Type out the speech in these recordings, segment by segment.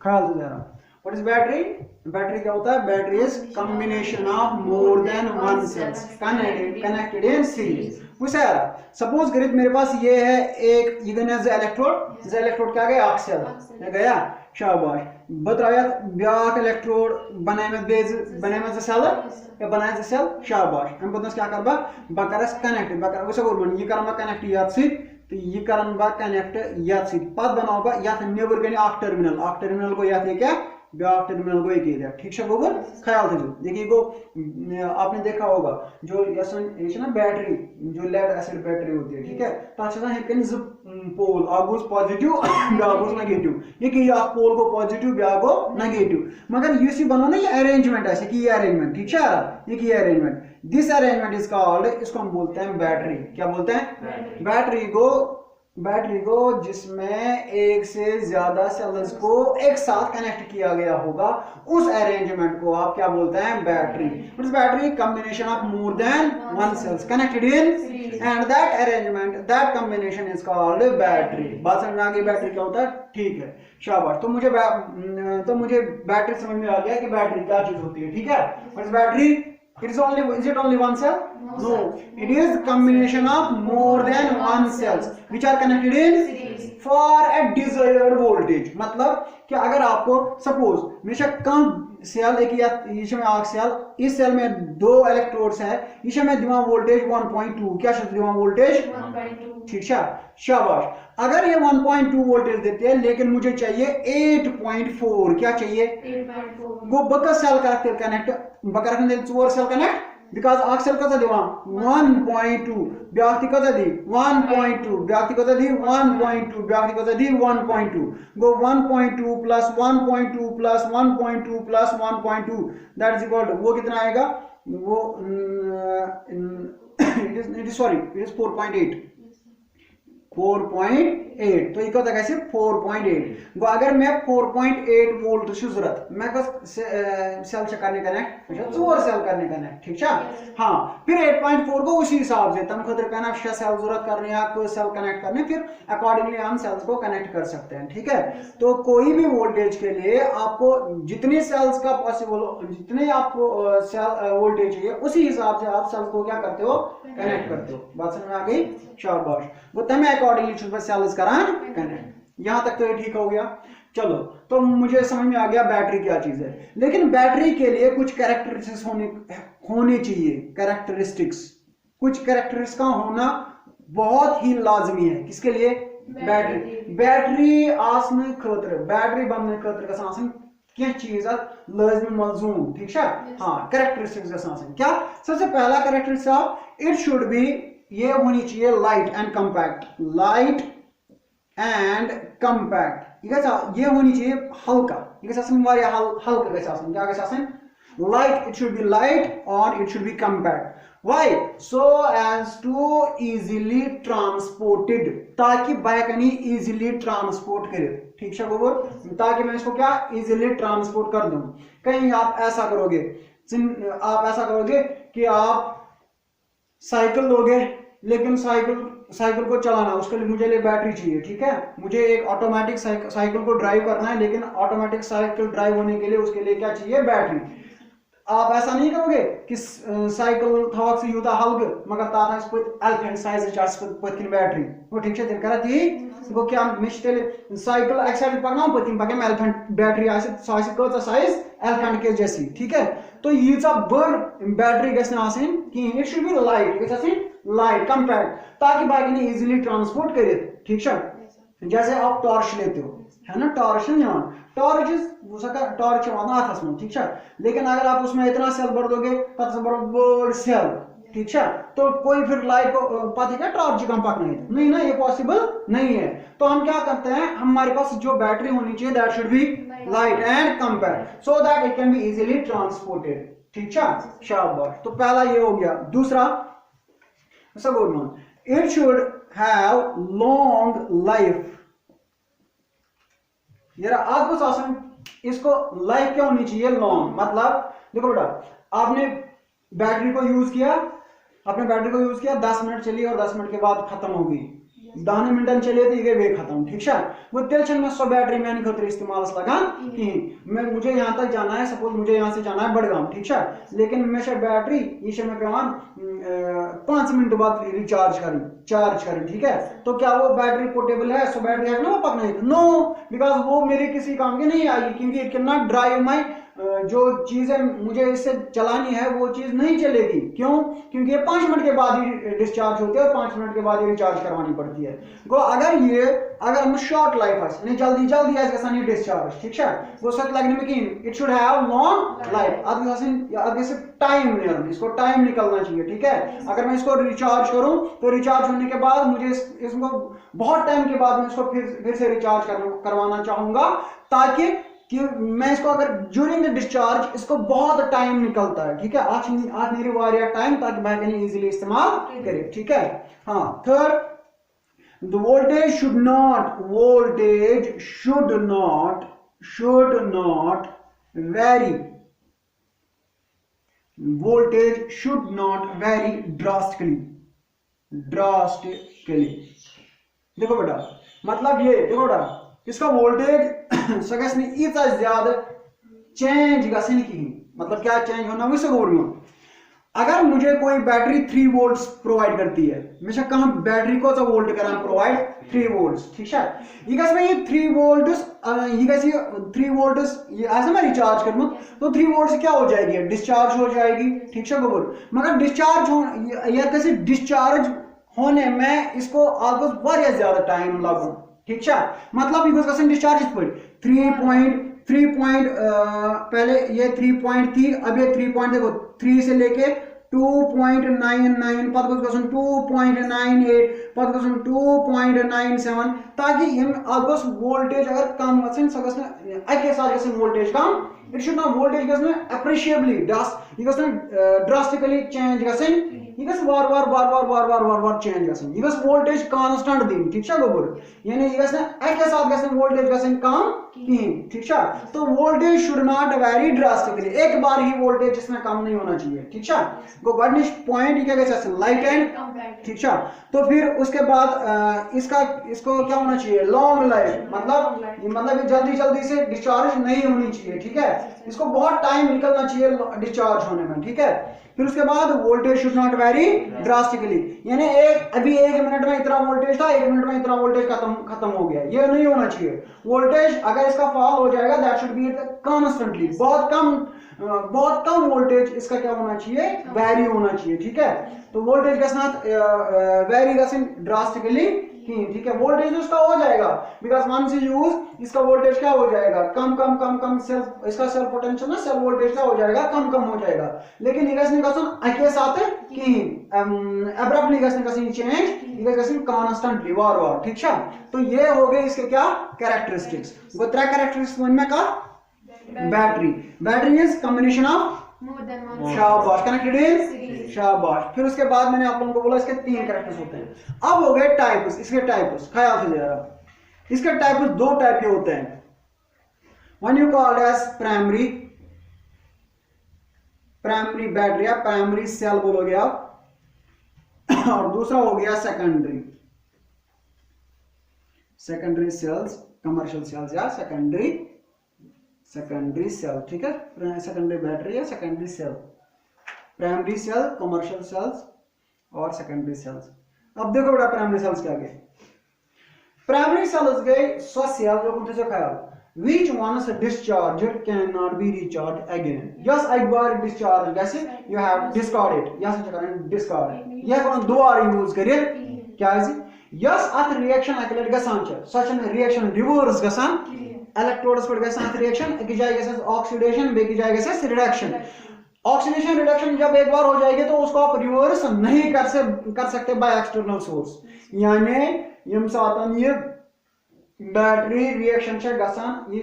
ख्याल से जरा। What is battery? बैटरी क्या होता है? Battery is combination of more than one cells connected in series. Suppose करिए मेरे पास ये है एक इलेक्ट्रोड क्या गया? अख सेल गया, शाबाश। बत्रायत ब्याक इलेक्ट्रोड बनाए में सेल या बनाए सेल, शाबाश। हम पता क्या कर बह कर कनेक्ट बह यह कर कनेक्ट याद तो यह कर कनेक्ट याद पत बनाओ बह ये नबर गई टर्मिनल गो ये क्या ब्याक टर्मिनल गो ये, ठीक है गोबर? ख्याल थो देखिए गो आपने देखा होगा जो ये ना बैटरी जो लेड एसिड बैटरी होती है, ठीक है, तक पोल अख गो पॉजिटिव ब्या गो नेगेटिव, ये पोल गो पॉजिटिव ब्या गो नेगेटिव, मगर इस बनो ना ये अरेंजमेंट ऐसे कि ये अरेंजमेंट, ठीक है, ये arrangement, this arrangement is called, इसको हम बोलते हैं बैटरी। क्या बोलते हैं? बैटरी को जिसमें एक से ज्यादा सेल्स को एक साथ कनेक्ट किया गया होगा, उस अरेंजमेंट को आप क्या बोलते हैं? Battery. Battery combination of more than one cells connected in and that arrangement that combination is called battery. बात समझ में आ गई? बैटरी क्या होता है? ठीक है, शाबाश। तो मुझे बैटरी समझ में आ गया कि बैटरी क्या चीज होती है, ठीक है। What is battery? is it only one cell? No, it is combination of more than one cells which are connected in for a desired voltage। मतलब कि अगर आपको सपोज हमेशा कम सेल एक सेल, इस सेल में दो इलेक्ट्रोड्स है, इसे में दिवा वोल्टेज 1.2, क्या दिवा वोल्टेज 1.2, ठीक है, शाबाश। अगर ये 1.2 वोल्टेज देते हैं लेकिन मुझे चाहिए 8.4, क्या चाहिए? 8.4 गो बक सेल कनेक्ट बकर 4 सेल कनेक्ट बिकॉज अख सेल कत दिवा 1.2 ब्याक्ति कत दी 1.2 ब्याक्ति कत दी 1.2 ब्याक्ति कत दी 1.2 गो 1.2 plus 1.2 plus 1.2 plus 1.2 that is equal to वो कितना आएगा? वो इट इज 4.8 तो ये कैसे 4.8 गो अगर मैं 4.8 वोल्ट जरूरत मैं सेल से करने कनेक्ट 4 सेल करने कनेक्ट, ठीक है, हाँ। फिर 8.4 को उसी हिसाब से तम खतर पे 6 सेल जरूरत करने या कोई सेल कनेक्ट करने, फिर अकॉर्डिंगली हम सेल्स को कनेक्ट कर सकते हैं, ठीक है। तो कोई भी वोल्टेज के लिए आपको जितनी सेल्स का पॉसिबल जितने आपको वोल्टेज चाहिए उसी हिसाब से आप सेल्स को क्या करते हो? कनेक्ट करते हो। बात समझ में आ गई? शाबाश। वो तमें अकॉर्डिंगली सेल्स करान कनेक्ट। यहां तक तो ये ठीक हो गया। चलो, तो मुझे समझ में आ गया बैटरी क्या चीज है, लेकिन बैटरी के लिए कुछ कैरेक्टरिस्टिक्स होने चाहिए। कुछ कैरेक्टरिस्टिक्स का होना बहुत ही लाजमी है। किसके लिए? बैटरी आसने खतर, बैटरी बनने खतर गसन क्या चीज लाजमी मलजूम, ठीक है, हाँ। कैरेक्टरिस्टिक्स गसन क्या? सबसे पहला कैरेक्टरिस्टिक इट शुड बी, ये होनी चाहिए लाइट एंड कंपैक्ट, ये होनी चाहिए हल्का, हल्का light, it should be light और it should be compact. Why? So as to easily transported, ताकि बाइकनी easily transport करे, ठीक है गोबर, ताकि मैं इसको क्या easily transport कर दूं। कहीं आप ऐसा करोगे कि आप साइकिल लोगे, लेकिन साइकिल को चलाना उसके लिए मुझे बैटरी चाहिए, ठीक है। मुझे एक ऑटोमेटिक साइकिल को ड्राइव करना है, लेकिन ऑटोमेटिक साइकिल ड्राइव होने के लिए उसके लिए क्या चाहिए? बैटरी। आप ऐसा नहीं करोगे कि साइकिल थवक से यूता हल्क मगर ताथ एलिफेंट साइज पत्किन बैटरी, वो ठीक है, कर वो क्या साइकिल एक साइड पकना पत्किन पकम एलिफेंट बैटरी साइज एलिफेंट के जैसी, ठीक है। तो यीचा बड़ बैटरी गि it should be light compact, ताकि बाकी इजीली ट्रांसपोर्ट करे, ठीक है। जैसे आप टॉर्च लेते हो, है ना, टॉर्च टॉर्च हाथस में, ठीक है, लेकिन अगर आप उसमें इतना सेल भर दोगे तब बड़ सेल, ठीक है, तो कोई फिर लाइट को पता क्या टॉर्च कम पकना नहीं ना, ये पॉसिबल नहीं है। तो हम क्या करते हैं, हमारे पास जो बैटरी होनी चाहिए that should be light and compact so that it can be easily transported, ठीक है, शाबाश। तो पहला ये हो गया। दूसरा, it should have long life. जरा आपको इसको लाइफ क्या होनी चाहिए? लॉन्ग। मतलब देखो बेटा, आपने बैटरी को यूज किया 10 मिनट चली और 10 मिनट के बाद खत्म हो गई, 10 मिनटन चले तो ये वे खत्म ठीक है वो तेल मे सो बैटरी मैंने खतर इस्तेमाल लगान कहें मुझे यहाँ तक जाना है सपोज मुझे यहाँ से जाना है बडगाम ठीक है लेकिन मे बैटरी ये मे पेवान 5 मिनट बाद रिचार्ज करें ठीक है तो क्या वो बैटरी पोर्टेबल है सो बैटरी है ना वो पकना नो बिकॉज वो मेरे किसी काम की नहीं आएगी क्योंकि इट कैन नॉट ड्राइव माई जो चीज है मुझे इससे चलानी है वो चीज नहीं चलेगी क्यों क्योंकि ये 5 मिनट के बाद ही डिस्चार्ज होती है और 5 मिनट के बाद ही रिचार्ज करवानी पड़ती है गो अगर हम शॉर्ट लाइफ है जल्दी जल्दी ऐसे डिस्चार्ज ठीक है वो सत लगने में कि it should have long life आगे से टाइम इसको टाइम निकलना चाहिए ठीक है अगर मैं इसको रिचार्ज करूं तो रिचार्ज होने के बाद मुझे इसको बहुत टाइम के बाद मैं इसको फिर से रिचार्ज करवाना चाहूंगा ताकि कि मैं इसको अगर ड्यूरिंग द डिस्चार्ज इसको बहुत टाइम निकलता है ठीक है आज मेरी वारिया टाइम ताकि मैं इजीली इस्तेमाल करे ठीक है हाँ third the voltage should not very drastically देखो बेटा मतलब ये देखो बेटा इसका वोल्टेज सगस इतना ज्यादा चेंज गसन कहीं मतलब क्या चेंज होना वो बोल अगर मुझे कोई बैटरी 3 वोल्ट्स प्रोवाइड करती है मैं कहाँ बैटरी को वोल्ट करा प्रोवाइड 3 वोल्ट्स ठीक है ये 3 वोल्ट्स ये 3 वोल्ट्स ऐसे मैं रिचार्ज करूँ तो 3 वोल्ट से क्या हो जाएगी डिस्चार्ज हो जाएगी ठीक है गोबर मगर डिस्चार्ज होने में इसको ऑलमोस्ट बहुत ज्यादा टाइम लगू ठीक है मतलब ये डिस्चार्ज इस पर 3 पॉइंट पहले ये 3 पॉइंट थी अब ये 3 पॉइंट देखो 3 से लेके 2.99 पद 2.98 पद 2.97 ताकि ऑलमोस्ट वोल्टेज अगर कम अके साथ वोल्टेज कम it should not voltage appreciably drastically change ये वार वार चेंज ये वोल्टेज कांस्टेंट दिन ठीक है गोबर यानी ये अके साथ वोल्टेज कम कहीं ठीक है तो voltage should not very drastically एक बार ही वोल्टेज इसमें कम नहीं होना चाहिए ठीक है गो गॉडनिश पॉइंट क्या लाइट एंड ठीक है तो फिर उसके बाद इसको क्या होना चाहिए लॉन्ग लाइफ मतलब जल्दी से डिस्चार्ज नहीं होनी चाहिए ठीक है इसको बहुत टाइम निकलना चाहिए डिस्चार्ज होने में ठीक है फिर उसके बाद voltage should not very drastically यानी अभी 1 मिनट में इतना वोल्टेज था 1 मिनट में इतना वोल्टेज खत्म हो गया ये नहीं होना चाहिए वोल्टेज अगर इसका फॉल हो जाएगा दैट शुड बी कॉन्स्टेंटली बहुत कम वोल्टेज इसका क्या होना चाहिए वेरी होना चाहिए ठीक है तो वोल्टेज के साथ वेरी ड्रास्टिकली ठीक है वोल्टेज उसका हो जाएगा बिकॉज वन से यूज इसका वोल्टेज क्या हो जाएगा कम सेल्फ इसका सेल्फ पोटेंशियल ना सेल्फ वोल्टेज क्या हो जाएगा कम हो जाएगा लेकिन के साथ अब्रप्टली चेंज कांस्टेंटली वार ठीक है तो ये हो गए इसके क्या कैरेक्टरिस्टिक्स वो 3 कैरेक्टरिस्टिक्स में का बैटरी इज कॉम्बिनेशन ऑफ शाबाश कनेक्टेड इन शाबाश फिर उसके बाद मैंने आप लोगों को बोला इसके 3 कैरेक्टर्स होते हैं अब हो गए टाइप्स इसके टाइप्स ख्याल से जरा इसके टाइप्स 2 टाइप के होते हैं one you called as primary battery या प्राइमरी सेल बोलोगे आप और दूसरा हो गया सेकेंडरी सेल्स कमर्शियल सेल्स या सेकेंडरी सेल ठीक है सेकेंडरी बैटरी या secondary cell primary cell commercial cells और सेकेंडरी सेल्स अब देखो बेटा प्राइमरी सेल्स क्या गए प्राइमरी सेल्स गए सो सेल जो कुछ ख्याल which once discharged cannot be recharged again yes एक बार डिस्चार्ज जैसे you have discard it yes discard यह कौन दोबारा यूज करिए क्या है yes अत रिएक्शन अकलेट गसान छ सच रिएक्शन रिवर्स गसान इलेक्ट्रोड्स पर गसान रिएक्शन एक जाय गसन ऑक्सीडेशन बेकी जाय गसन रिडक्शन ऑक्सीडेशन रिडक्शन जब एक बार हो जाएगी तो उसको आप रिवर्स नहीं कर सकते बाय एक्सटर्नल सोर्स यानी यम सातन ये बैटरी रिएक्शन से गसान ये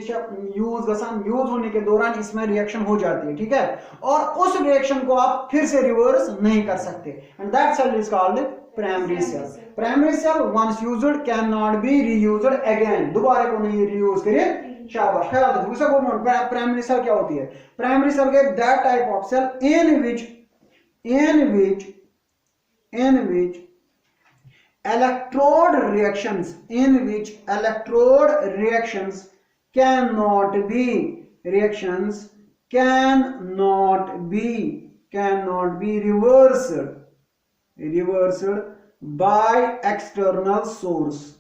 यूज होने के दौरान इसमें रिएक्शन हो जाती है ठीक है और उस रिएक्शन को आप फिर से रिवर्स नहीं कर सकते and that cell is called primary cell once used can not be reused again दोबारा को नहीं रीयूज करिए शाबाश ख्याल रखिए दूसरा बोल प्राइमरी सेल क्या होती है प्राइमरी सेल के that type of cell in which electrode reactions in which electrode reactions cannot be reversed by external source।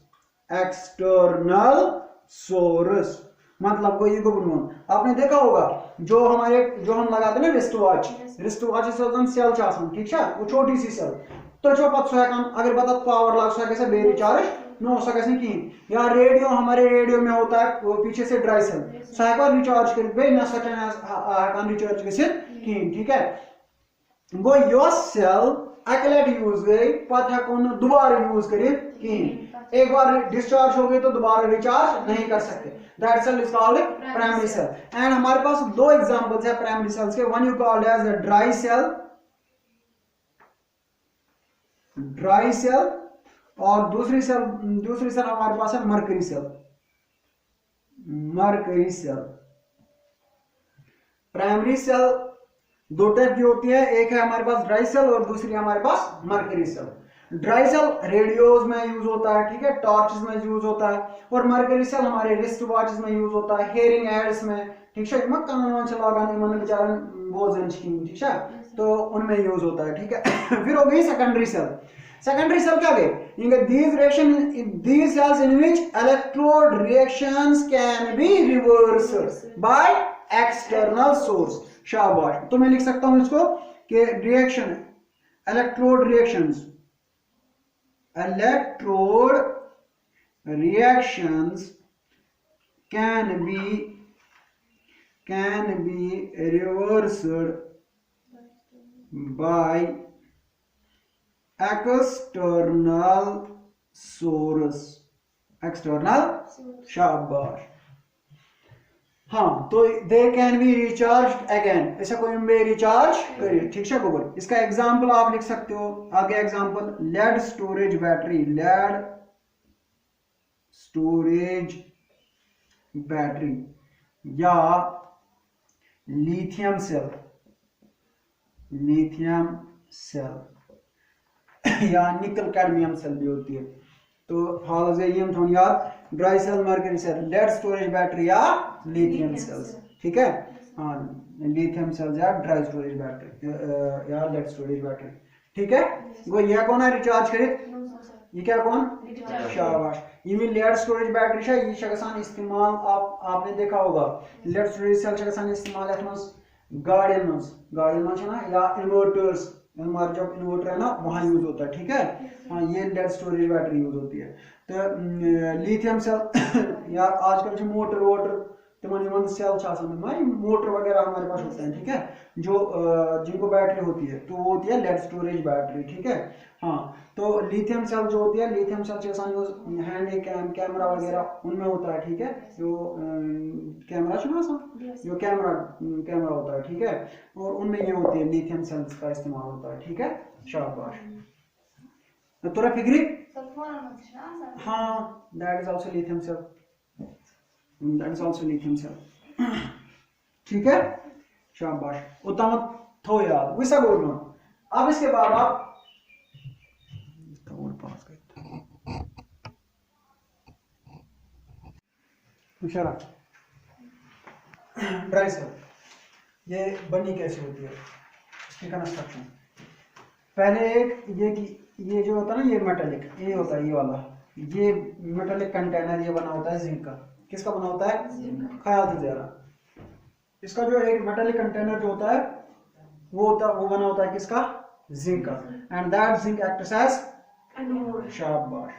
मतलब को ये को आपने देखा होगा जो हम लगाते ना रिस्ट वॉच सेल ठीक है वो छोटी सी सेल तो जो पता अगर बता पावर लग सके बे रिचार्ज नो सके कहीं या रेडियो हमारे रेडियो में होता है वो पीछे से ड्राई सेल सह रिचार्ज कर ना रिचार्ज कहीं ठीक है गो यो सेल अक लट यूज गई पता हेको दोबारा यूज कर एक बार डिस्चार्ज हो गई तो दोबारा रिचार्ज नहीं कर सकते that cell is called primary cell and हमारे पास दो एग्जांपल्स है प्राइमरी सेल्स के one you called as dry cell और दूसरी सेल हमारे पास है मरकरी सेल प्राइमरी सेल दो टाइप की होती है एक है हमारे पास ड्राई सेल और दूसरी हमारे पास mercury cell dry cell radios में यूज होता है ठीक है टॉर्चेस में यूज होता है और मरकरी सेल हमारे रिस्ट वॉचेस में यूज होता है हेयरिंग एड्स में ठीक है बेचारन बोझन ठीक है तो उनमें यूज होता है ठीक है फिर हो गई सेकेंडरी सेल क्या गई these cells in which electrode reactions can be reversed by external source शाबाश तो मैं लिख सकता हूं इसको कि electrode reactions can be reversed by external source शाबाश हाँ तो they can be recharge again ऐसा कोई में रिचार्ज करिए ठीक है गोबर इसका एग्जांपल आप लिख सकते हो आगे एग्जांपल लेड स्टोरेज बैटरी या लिथियम सेल या निकल कैडमियम सेल भी होती है तो हाल ये थोड़ा याद dry cell mercury cell lead storage battery या लिथियम सेल्स ठीक है हाँ लिथियम सेल्स या ड्राई स्टोरेज बैटरी या लेड स्टोरेज बैटरी ठीक है वो ये कौन है रिचार्ज करे ये क्या कौन शाबाश ये भी लेड स्टोरेज बैटरी है ये शगसान इस्तेमाल आपने देखा होगा लेड स्टोरेज सेल शगसान इस्तेमाल गाड़ियों में ना या इन्वर्टर्स हमारा जब इन्वर्टर है ना वहाँ यूज होता है ठीक है हाँ ये लेड स्टोरेज बैटरी यूज होती है तो लिथियम सेल या आजकल जो मोटर सेल मोटर वगैरह हमारे पास होते हैं ठीक है जो जिनको बैटरी होती है तो वो होती है लेड स्टोरेज बैटरी ठीक है हाँ तो लिथियम सेल जो होती है लिथियम सेल जैसा हैंड कैमरा वगैरह उनमें होता है ठीक है जो कैमरा जो कैमरा होता है ठीक है और उनमें ये होती है लिथियम सेल्स का इस्तेमाल होता है ठीक है शाबाश तोरा फिक्री हाँ that is also lithium cell ठीक है शाबाश उतना थो याद वैसा बोलना अब इसके बाद आप ड्राई सेल ये बनी कैसे होती है इसकी कंस्ट्रक्शन पहले एक ये जो होता है ना ये मेटालिक ये होता है ये वाला ये मेटालिक कंटेनर ये बना होता है जिंक का किसका बना होता है ख्याल से जरा इसका जो एक मेटालिक कंटेनर जो होता है वो बना होता है किसका जिंक का and that zinc acts as शाबाश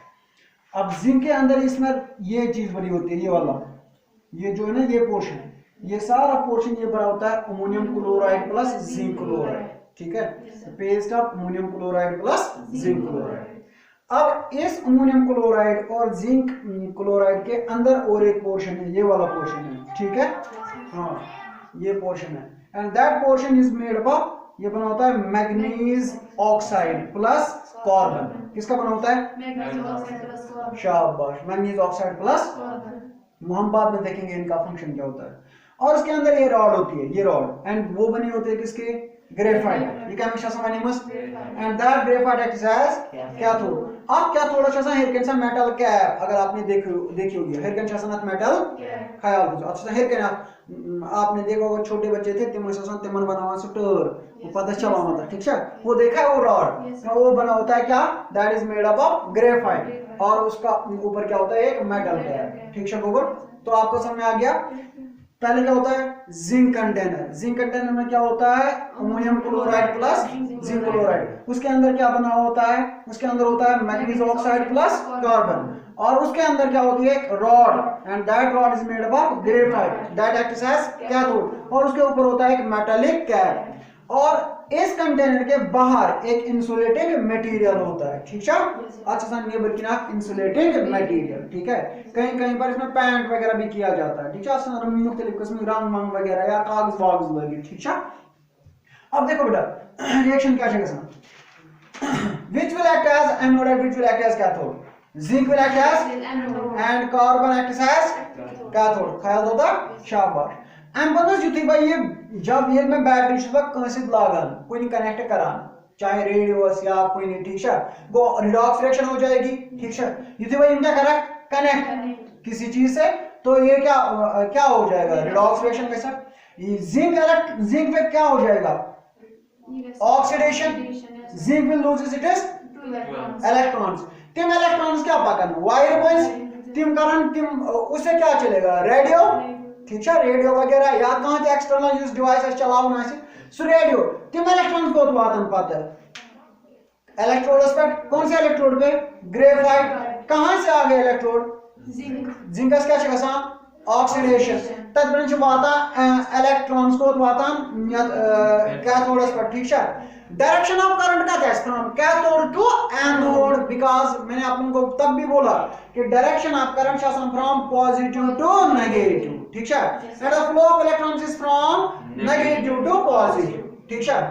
अब जिंक के अंदर इसमें ये चीज बनी होती है ये वाला ये जो है ना ये पोर्शन ये सारा पोर्शन ये बना होता है ammonium chloride plus zinc chloride ठीक है paste of ammonium chloride plus zinc chloride अब इस अमोनियम क्लोराइड और जिंक क्लोराइड के अंदर और एक पोर्शन है ये वाला पोर्शन है ठीक है हाँ ये पोर्शन है and that portion is made up ये बना होता है मैग्नीज ऑक्साइड प्लस कार्बन किसका बना होता है शाबाश मैग्नीज ऑक्साइड प्लस हम बाद में देखेंगे इनका फंक्शन क्या होता है और उसके अंदर ये रॉड होती है ये रॉड एंड वो बनी होती है किसके ग्रेफाइट ये क्या मिक्स आसान वनिमस and that graphite acts as cathode अब कैथोड छ आसान हेरकन सा मेटल कैप अगर आपने देखी होगी हेरकन छ आसान मेटल ख्याल हो अच्छा हेरकन आपने देखा होगा छोटे बच्चे थे तिम आसान तिमन बनावा सुटर वो पता चला मतलब ठीक है वो देखा है वो रॉड वो बना होता है क्या that is made up of graphite और उसका ऊपर क्या होता है एक मेटल कैप ठीक है गोबर तो आपको समझ में आ गया पहले क्या होता है जिंक कंटेनर में क्या होता है ammonium chloride plus zinc chloride उसके अंदर क्या बना होता है उसके अंदर होता है मैग्नीज ऑक्साइड प्लस कार्बन और उसके अंदर क्या होती है एक rod and that rod is made up of graphite that acts as cathode और उसके ऊपर होता है एक मेटालिक कैप और इस कंटेनर के बाहर एक इंसुलेटिंग मटेरियल होता है ठीक है अच्छा सा नेबर की इंसुलेटिंग मटेरियल ठीक है कहीं कहीं पर इसमें पेंट वगैरह भी किया जाता है ठीक है मुख्तलिफ किस्म रंग वंग वगैरह या कागज वागज लगे ठीक है अब देखो बेटा रिएक्शन क्या है which will act as anode and which will act as cathode zinc will act as and carbon acts as cathode ख्याल होता शाबाश एम्पनस युथी भाई ये जब ये मैं बैटरी छ कंसित लागन कोई कनेक्ट करान चाहे रेडियो या कोई नहीं ठीक है वो रिडॉक्स रिएक्शन हो जाएगी ठीक है युथी भाई क्या करा कनेक्ट किसी चीज से तो ये क्या क्या हो जाएगा रिडॉक्स रिएक्शन के साथ जिंक पे क्या हो जाएगा oxidation zinc will lose its electrons तिम इलेक्ट्रॉन्स क्या पाकन वायर बन तिम करन तिम उससे क्या चलेगा रेडियो ठीक है रेडियो वगैरह या कहां के एक्सटर्नल यूज डिवाइस चलावन सो रेडियो तिम इलेक्ट्रॉन को वातन पता इलेक्ट्रोड्स पे कौन से इलेक्ट्रोड पे ग्रेफाइट कहां से आ गए इलेक्ट्रोड जिंकस क्या छ ऑक्सीडेशन तद बन छ वाता इलेक्ट्रॉन्स को वातन कैथोड्स पर ठीक है डायरेक्शन ऑफ करंट का कैसे from cathode to anode because मैंने आपको तब भी बोला कि direction of current is from positive to negative ठीक है and the flow of electrons is from negative to positive ठीक है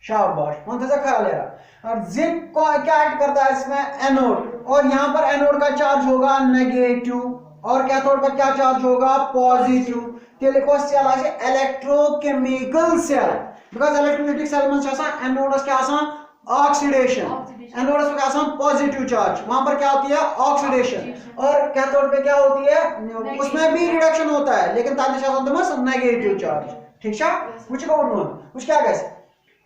शाबाश कौन सा ख्याल है और जिंक को क्या एक्ट करता है इसमें एनोड और यहां पर एनोड का चार्ज होगा नेगेटिव और कैथोड पर क्या चार्ज होगा पॉजिटिव तेले को सेल आसे electrochemical cell because electrolytic cell में छ एनोड्स क्या आसान ऑक्सीडेशन एनोड्स पे आसान पॉजिटिव चार्ज वहां पर क्या होती है ऑक्सीडेशन और कैथोड पे क्या होती है उसमें भी रिडक्शन होता है लेकिन ताकि आसान नेगेटिव चार्ज ठीक है व्हिच को व्हिच क्या गाइस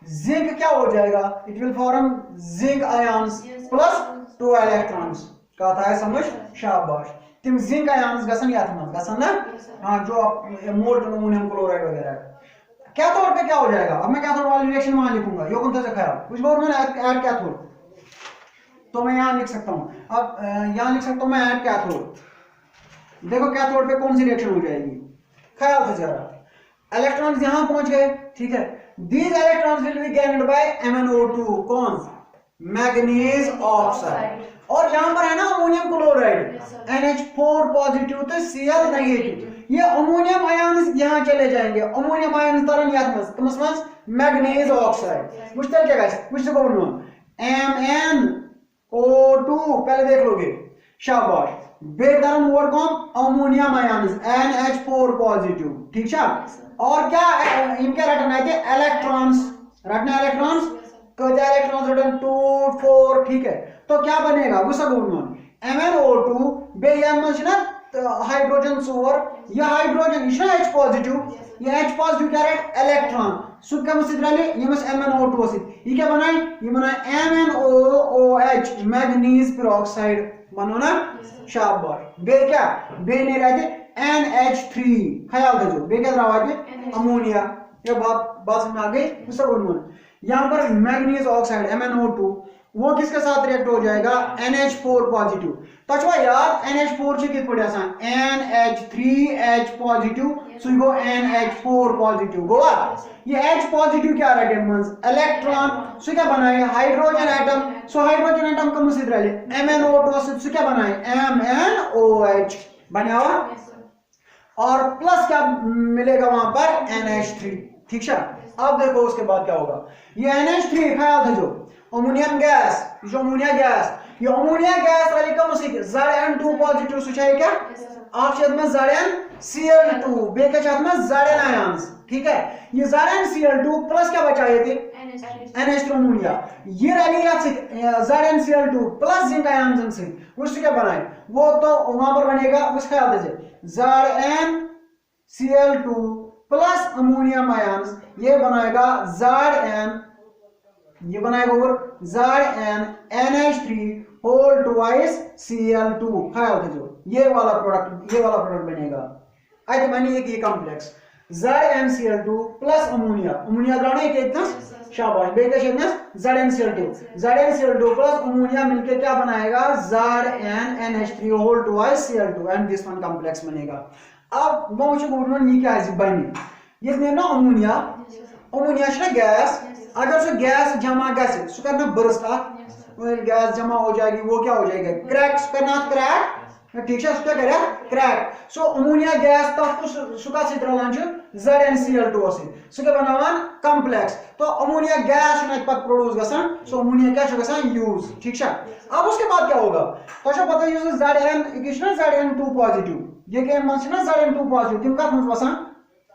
जिंक क्या हो जाएगा it will form zinc ions plus 2 electrons का था है समझ शाबाश तिम जिंक आयंस गसन या था गसन ना हां जो मोल्टन अमोनियम क्लोराइड वगैरह कैथोड पे क्या हो जाएगा अब मैं कैथोड वाली रिएक्शन वहां लिखूंगा यो कौन सा ख्याल कुछ और मैंने ऐड कैथोड तो मैं यहां लिख सकता हूं अब यहां लिख सकता हूं मैं ऐड कैथोड देखो कैथोड पे कौन सी रिएक्शन हो जाएगी ख्याल से जरा इलेक्ट्रॉन्स यहां पहुंच गए ठीक है these electrons will be gained by MnO2 कौन मैग्नीज ऑक्साइड और यहां पर है ना अमोनियम क्लोराइड NH4 पॉजिटिव तो Cl नेगेटिव ये अमोनियम आयंस यहां चले जाएंगे अमोनियम आयंस तरन याद मस मैग्नीज ऑक्साइड मुश्किल क्या गाइस कुछ तो बोलना MnO2 पहले देख लोगे शाबाश बेदरन और कौन अमोनियम आयंस NH4 पॉजिटिव ठीक है और क्या इनके रटना है इलेक्ट्रॉन्स रटना इलेक्ट्रॉन्स कितने इलेक्ट्रॉन्स रटन 2 4 ठीक है तो क्या बनेगा गुस्सा बोलना MnO2 बे यह ना हाइड्रोजन सोर यह हाइड्रोजन इस H पॉजिटिव ये H पॉजिटिव क्या है इलेक्ट्रॉन सुख मसिद रले ये मस MnO2 सिद ये क्या बनाए ये बनाए MnOOH मैग्नीज पेरोक्साइड बनो ना शाबाश बे क्या बे ने रहते NH3 ख्याल दो बे क्या रहा अमोनिया ये बात समझ आ गई दूसरा बोलूं यहां पर मैग्नीज ऑक्साइड MnO2 वो किसके साथ रिएक्ट हो जाएगा NH4 पॉजिटिव तो अच्छा यार NH4 से कित पड़े आसान NH3H पॉजिटिव सो गो NH4 पॉजिटिव गोवा ये H पॉजिटिव क्या रहे मंस इलेक्ट्रॉन सो क्या बनाए hydrogen atom so hydrogen atom का मुसिद रहे MnO2 से क्या बनाए MnOH बनाया और प्लस क्या मिलेगा वहां पर NH3 ठीक है अब देखो उसके बाद क्या होगा ये NH3 ख्याल था जो अमोनियम गैस जो अमोनिया गैस ये अमोनिया गैस रही कम Zn2 पॉजिटिव सुचाई क्या आखिर में ZnCl2 बेके चाहत में Zn आयंस ठीक है ये ZnCl2 प्लस क्या बचाए थे NH3 अमोनिया ये रही ZnCl2 प्लस जिंक आयंस से उससे क्या बनाए वो तो वहां पर बनेगा उस ख्याल से ZnCl2 प्लस अमोनियम आयंस ये बनाएगा Zn ये बनाएगा और ZnNH3 होल ट्वाइस Cl2 ख्याल कीजिए ये वाला प्रोडक्ट बनेगा आई मैंने एक ये कॉम्प्लेक्स ZnCl2 प्लस अमोनिया द्रावण एक इतना शाबाश बेटा शेदना ZnCl2 प्लस अमोनिया मिलके क्या बनाएगा ZnNH3 whole twice Cl2 and this one complex बनेगा। अब वो ये क्या है बनी ये ना अमोनिया गैस अगर सो गैस जमा गए सो करना बर्स्ट गैस जमा हो जाएगी वो क्या हो जाएगा क्रैक करना क्रैक ठीक है क्या करे क्रैक सो अमोनिया गैस तक सुका रलान ZnCl2 सो क्या बनावान कॉम्प्लेक्स तो अमोनिया गैस पत प्रोड्यूस गसान सो अमोनिया क्या गसान यूज ठीक है। अब उसके बाद क्या होगा तो पता है Zn2 पॉजिटिव ये क्या Zn2 पॉजिटिव तिम कत बसान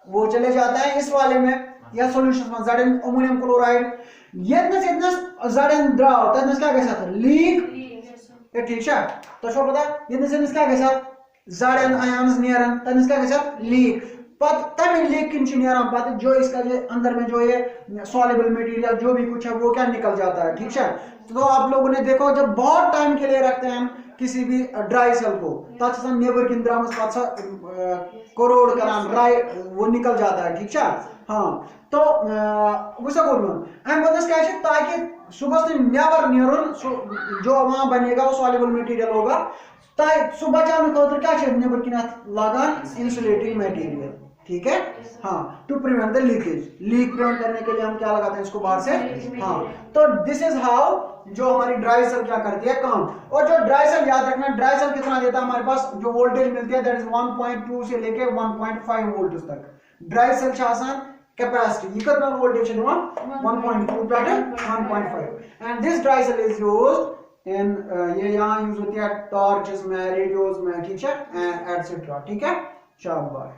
वो चले जाता है इस वाले में या सॉल्यूशन में Zn अमोनियम क्लोराइड ये Zn द्राव तनस क्या गसा लीक ये ठीक है तो शो पता ये क्या गसा Zn आयंस नेरन तनस क्या गसा लीक पत तमिन लीक किन नेरन पत जो इसका ये अंदर में जो ये सॉल्युबल मटेरियल जो भी कुछ है वो क्या निकल जाता है ठीक है। तो आप लोगों ने देखो जब बहुत टाइम के लिए रखते हैं किसी भी ड्राई सेल को तब नेबर किन द्रामस करोड़ करान ड्राई वो निकल जाता है ठीक है। हाँ तो ताकि सुबह नेबर नेरुन जो वहां बनेगा वो सॉल्युबल मटेरियल होगा सो बचाने खतर क्या नेबर किन लगान इंसुलेटिंग मटेरियल ठीक है। हाँ to prevent the leak prevent करने के लिए हम क्या लगाते हैं इसको बाहर से। हाँ तो दिस इज हाउ जो हमारी ड्राई सेल क्या करती है काम। और जो ड्राई सेल याद रखना ड्राई सेल कितना देता है हमारे पास जो वोल्टेज मिलती है दैट इज 1.2 से लेके 1.5 वोल्ट तक ड्राई सेल आसान कैपेसिटी ये कितना वोल्टेज है 1.2 पे 1.5 and this dry cell is used in ये यहां यूज होती है टॉर्चेस में रेडियोस में ठीक है एटसेट्रा ठीक है शाबाश।